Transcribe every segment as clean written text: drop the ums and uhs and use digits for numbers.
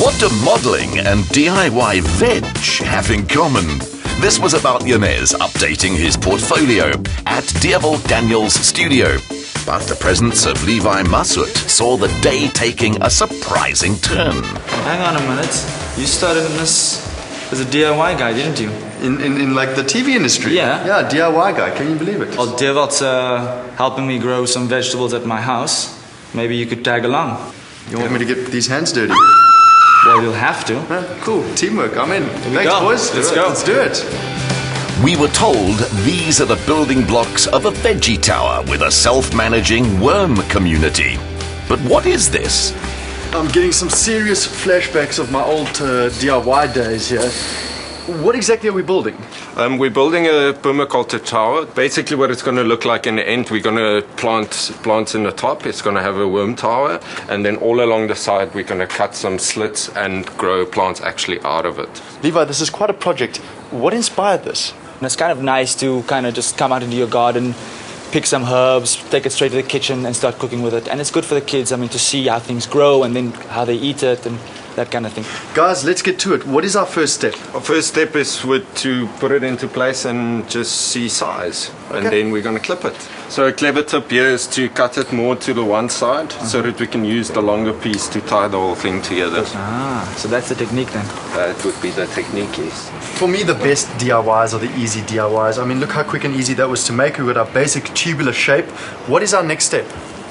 What do modelling and DIY veg have in common? This was about Janez updating his portfolio at Dierwald Daniel's studio. But the presence of Levi Massoud saw the day taking a surprising turn. Hang on a minute. You started in this as a DIY guy, didn't you? In like the TV industry? Yeah. Yeah, DIY guy. Can you believe it? Well, Dierwald's helping me grow some vegetables at my house. Maybe you could tag along. You want me to get these hands dirty? Well, you'll have to. Cool. Teamwork. I'm in. Thanks, go. boys. Let's go. Let's do it. We were told these are the building blocks of a veggie tower with a self-managing worm community. But what is this? I'm getting some serious flashbacks of my old DIY days here. What exactly are we building? We're building a permaculture tower. Basically what it's going to look like in the end, we're going to plant plants in the top. It's going to have a worm tower, and then all along the side we're going to cut some slits and grow plants actually out of it. Levi, this is quite a project. What inspired this? And it's kind of nice to kind of just come out into your garden, pick some herbs, take it straight to the kitchen and start cooking with it. And it's good for the kids, I mean, to see how things grow and then how they eat it and that kind of thing. Guys, let's get to it. What is our first step? Our first step is to put it into place and just see size. Okay. And then we're going to clip it. So a clever tip here is to cut it more to the one side so that we can use the longer piece to tie the whole thing together. Ah, so that's the technique then? That would be the technique, yes. For me, the best DIYs are the easy DIYs. I mean, look how quick and easy that was to make. We got our basic tubular shape. What is our next step?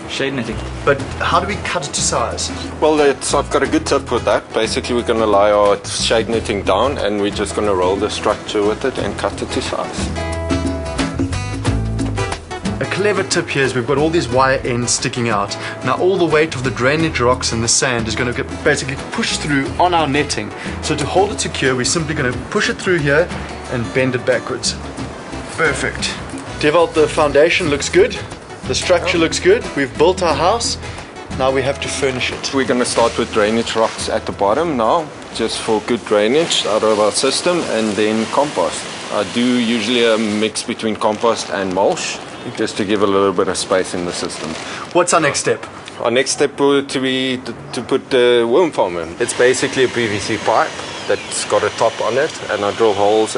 Shade netting. But how do we cut it to size? Well, I've got a good tip with that. Basically, we're going to lay our shade netting down and we're just going to roll the structure with it and cut it to size. A clever tip here is we've got all these wire ends sticking out. Now all the weight of the drainage rocks and the sand is going to get basically pushed through on our netting. So to hold it secure, we're simply going to push it through here and bend it backwards. Perfect. Dierwald, the foundation looks good. The structure looks good. We've built our house. Now we have to furnish it. We're going to start with drainage rocks at the bottom now, just for good drainage out of our system, and then compost. I do usually a mix between compost and mulch, just to give a little bit of space in the system. What's our next step? Our next step would be to put the worm farm in. It's basically a PVC pipe that's got a top on it, and I drill holes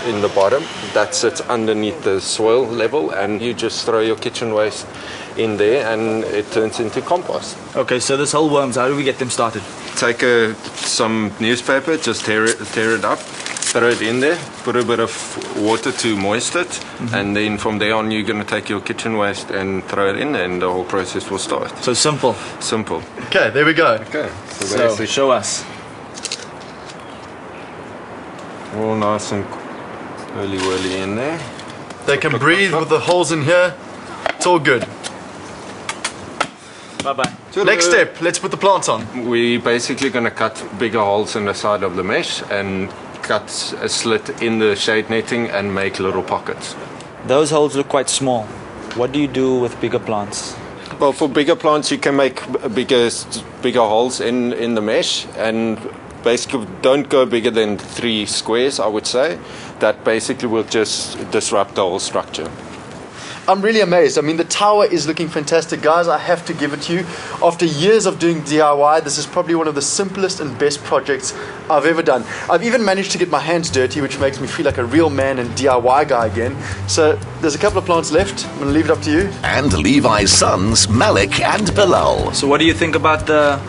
in the bottom that sits underneath the soil level, and you just throw your kitchen waste in there and it turns into compost. Okay, so this whole worms, how do we get them started? Take some newspaper, just tear it up, throw it in there, put a bit of water to moist it, and then from there on you're going to take your kitchen waste and throw it in, and the whole process will start. So simple. Simple. Okay, there we go. Okay, so show us. All nice and whirly in there. They can breathe with the holes in here. It's all good. Bye-bye. Next step, let's put the plants on. We're basically going to cut bigger holes in the side of the mesh and cut a slit in the shade netting and make little pockets. Those holes look quite small. What do you do with bigger plants? Well, for bigger plants you can make bigger holes in the mesh, and basically don't go bigger than 3 squares, I would say. That basically will just disrupt the whole structure. I'm really amazed. I mean, the tower is looking fantastic. Guys, I have to give it to you. After years of doing DIY, this is probably one of the simplest and best projects I've ever done. I've even managed to get my hands dirty, which makes me feel like a real man and DIY guy again. So there's a couple of plants left. I'm going to leave it up to you. And Levi's sons, Malik and Bilal. So what do you think about the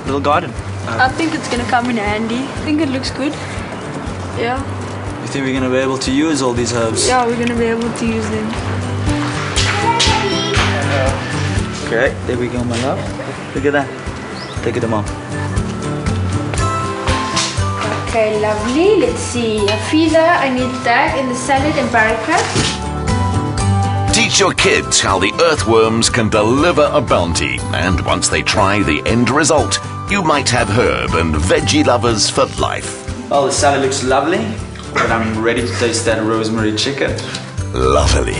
little garden? I think it's going to come in handy. I think it looks good. Yeah. You think we're going to be able to use all these herbs? Yeah, we're going to be able to use them. Okay, there we go, my love. Look at that. Take it to mom. Okay, lovely. Let's see. A freezer, I need that in the salad and barricade. Teach your kids how the earthworms can deliver a bounty, and once they try the end result, you might have herb and veggie lovers for life. Well, the salad looks lovely, but I'm ready to taste that rosemary chicken. Lovely.